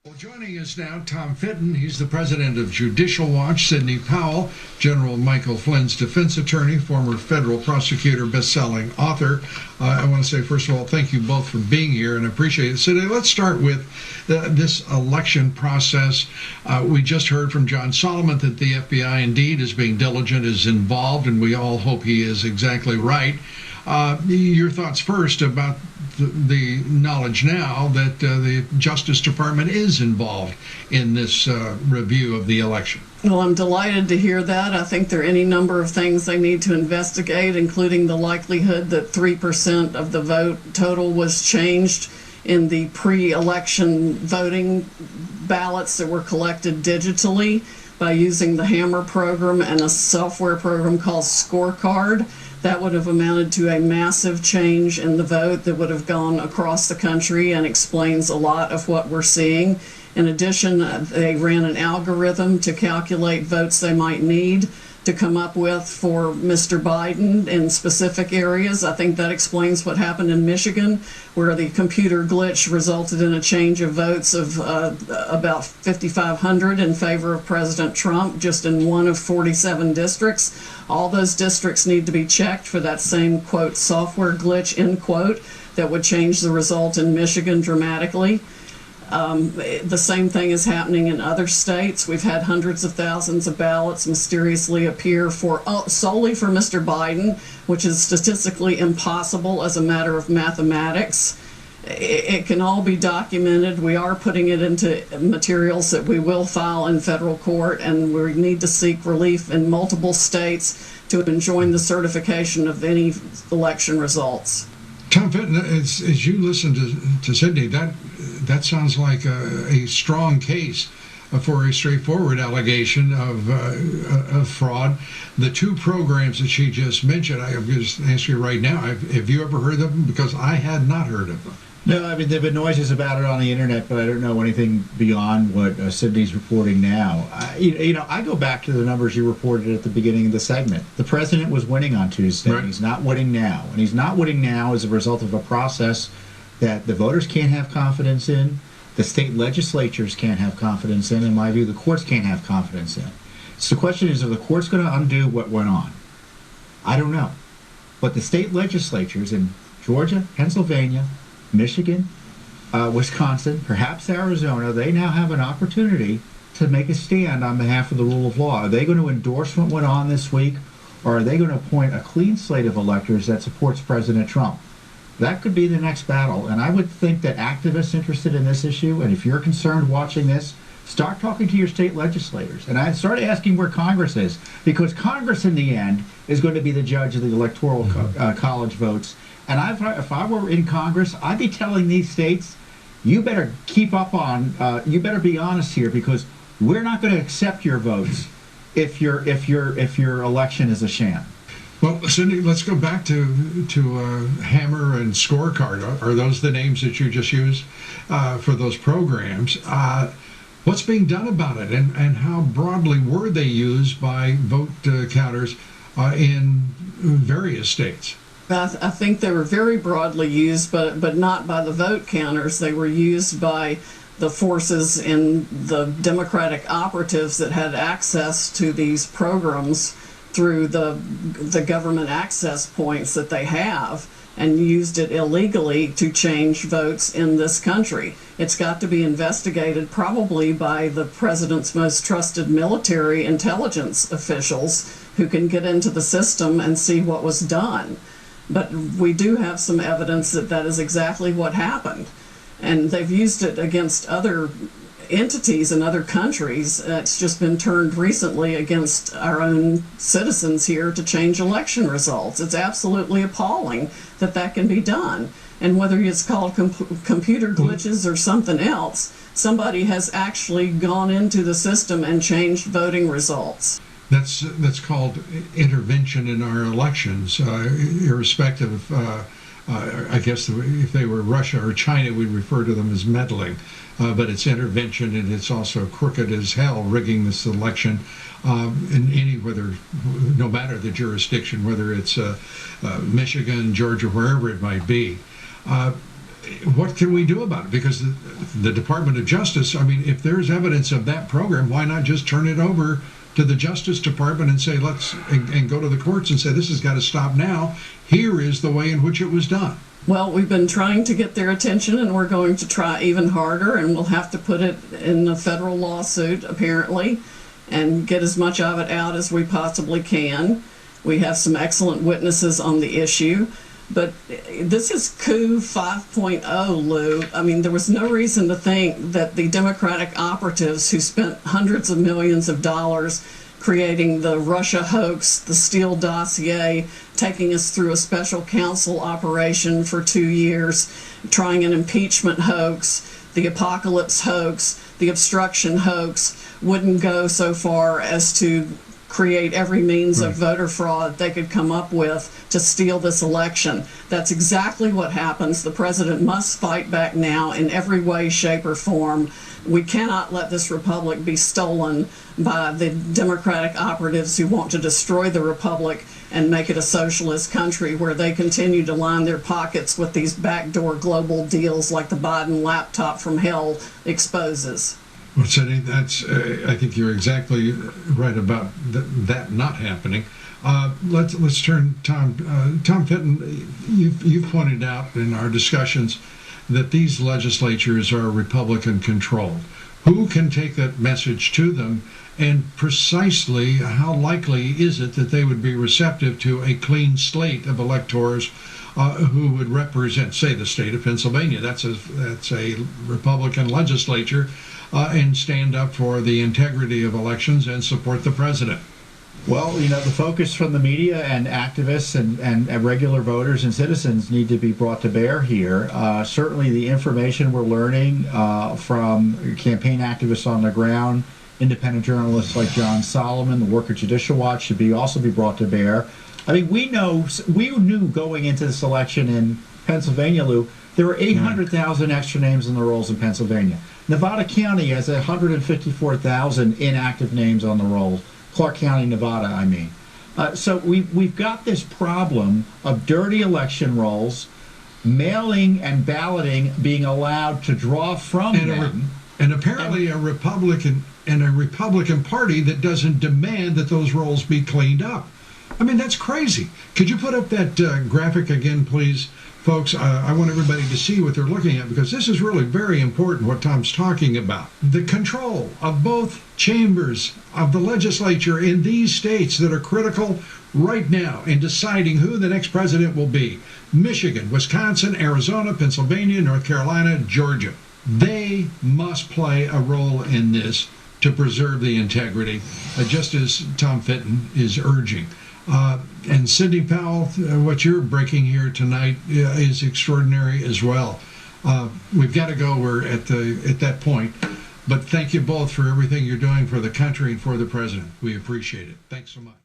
Well, joining us now, Tom Fitton. He's the president of Judicial Watch. Sidney Powell, General Michael Flynn's defense attorney, former federal prosecutor, best-selling author. I want to say, first of all, thank you both for being here, and I appreciate it. Sidney, let's start with this election process. We just heard from John Solomon that the FBI indeed is being diligent, is involved, and we all hope he is exactly right. Your thoughts first about the knowledge now that the Justice Department is involved in this review of the election. Well, I'm delighted to hear that. I think there are any number of things they need to investigate, including the likelihood that 3% of the vote total was changed in the pre-election voting ballots that were collected digitally by using the Hammer program and a software program called Scorecard. That would have amounted to a massive change in the vote that would have gone across the country and explains a lot of what we're seeing. In addition, they ran an algorithm to calculate votes they might need to come up with for Mr. Biden in specific areas. I think that explains what happened in Michigan, where the computer glitch resulted in a change of votes of about 5,500 in favor of President Trump, just in one of 47 districts. All those districts need to be checked for that same, quote, software glitch, end quote, that would change the result in Michigan dramatically. The same thing is happening in other states. We've had hundreds of thousands of ballots mysteriously appear solely for Mr. Biden, which is statistically impossible as a matter of mathematics. It can all be documented. We are putting it into materials that we will file in federal court, and we need to seek relief in multiple states to enjoin the certification of any election results. Tom Fitton, as you listen to Sidney, that sounds like a strong case for a straightforward allegation of fraud. The two programs that she just mentioned, I'm going to ask you right now, have you ever heard of them? Because I had not heard of them. No, I mean, there have been noises about it on the internet, but I don't know anything beyond what Sidney's reporting now. I go back to the numbers you reported at the beginning of the segment. The president was winning on Tuesday, right. He's not winning now. And he's not winning now as a result of a process that the voters can't have confidence in, the state legislatures can't have confidence in my view, the courts can't have confidence in. So the question is, are the courts going to undo what went on? I don't know. But the state legislatures in Georgia, Pennsylvania, Michigan, Wisconsin, perhaps Arizona, they now have an opportunity to make a stand on behalf of the rule of law. Are they going to endorse what went on this week, or are they going to appoint a clean slate of electors that supports President Trump? That could be the next battle, and I would think that activists interested in this issue, and if you're concerned watching this, start talking to your state legislators. And I started asking where Congress is, because Congress in the end is going to be the judge of the electoral college votes. And if I were in Congress, I'd be telling these states, you better keep up on, you better be honest here, because we're not going to accept your votes if your election is a sham. Well, Sidney, let's go back to Hammer and Scorecard. Are those the names that you just used for those programs? What's being done about it, and how broadly were they used by vote counters in various states? I think they were very broadly used, but not by the vote counters. They were used by the forces in the Democratic operatives that had access to these programs through the government access points that they have, and used it illegally to change votes in this country. It's got to be investigated, probably by the president's most trusted military intelligence officials who can get into the system and see what was done. But we do have some evidence that that is exactly what happened. And they've used it against other entities in other countries. It's just been turned recently against our own citizens here to change election results. It's absolutely appalling that that can be done. And whether it's called computer glitches or something else, somebody has actually gone into the system and changed voting results. That's called intervention in our elections, irrespective of, I guess if they were Russia or China, we'd refer to them as meddling. But it's intervention, and it's also crooked as hell, rigging this election no matter the jurisdiction, whether it's Michigan, Georgia, wherever it might be. what can we do about it? Because the Department of Justice, I mean, if there's evidence of that program, why not just turn it over to the Justice Department and say, and go to the courts and say, this has got to stop now. Here is the way in which it was done. Well, we've been trying to get their attention, and we're going to try even harder, and we'll have to put it in a federal lawsuit, apparently, and get as much of it out as we possibly can. We have some excellent witnesses on the issue. But this is Coup 5.0, Lou. I mean, there was no reason to think that the Democratic operatives who spent hundreds of millions of dollars creating the Russia hoax, the Steele dossier, taking us through a special counsel operation for 2 years, trying an impeachment hoax, the apocalypse hoax, the obstruction hoax, wouldn't go so far as to create every means of voter fraud they could come up with to steal this election. That's exactly what happens. The president must fight back now in every way, shape, or form. We cannot let this republic be stolen by the Democratic operatives who want to destroy the republic and make it a socialist country where they continue to line their pockets with these backdoor global deals like the Biden laptop from hell exposes. Well, Cindy, that's, I think you're exactly right about that not happening. Let's turn, Tom Fitton, you've pointed out in our discussions that these legislatures are Republican controlled. Who can take that message to them, and precisely how likely is it that they would be receptive to a clean slate of electors who would represent, say, the state of Pennsylvania? That's a Republican legislature. And stand up for the integrity of elections and support the president. Well, the focus from the media and activists and regular voters and citizens need to be brought to bear here. Certainly the information we're learning from campaign activists on the ground, independent journalists like John Solomon, the work of Judicial Watch should also be brought to bear. I mean, we knew going into this election in Pennsylvania, Lou, there were 800,000 extra names in the rolls in Pennsylvania. Nevada County has 154,000 inactive names on the rolls. Clark County, Nevada, I mean. So we've got this problem of dirty election rolls, mailing and balloting being allowed to draw from them. And apparently a Republican Party that doesn't demand that those rolls be cleaned up. I mean, that's crazy. Could you put up that graphic again, please? Folks, I want everybody to see what they're looking at, because this is really very important, what Tom's talking about. The control of both chambers of the legislature in these states that are critical right now in deciding who the next president will be. Michigan, Wisconsin, Arizona, Pennsylvania, North Carolina, Georgia. They must play a role in this to preserve the integrity, just as Tom Fitton is urging. And Sidney Powell, what you're breaking here tonight is extraordinary as well. We've got to go. We're at that point. But thank you both for everything you're doing for the country and for the president. We appreciate it. Thanks so much.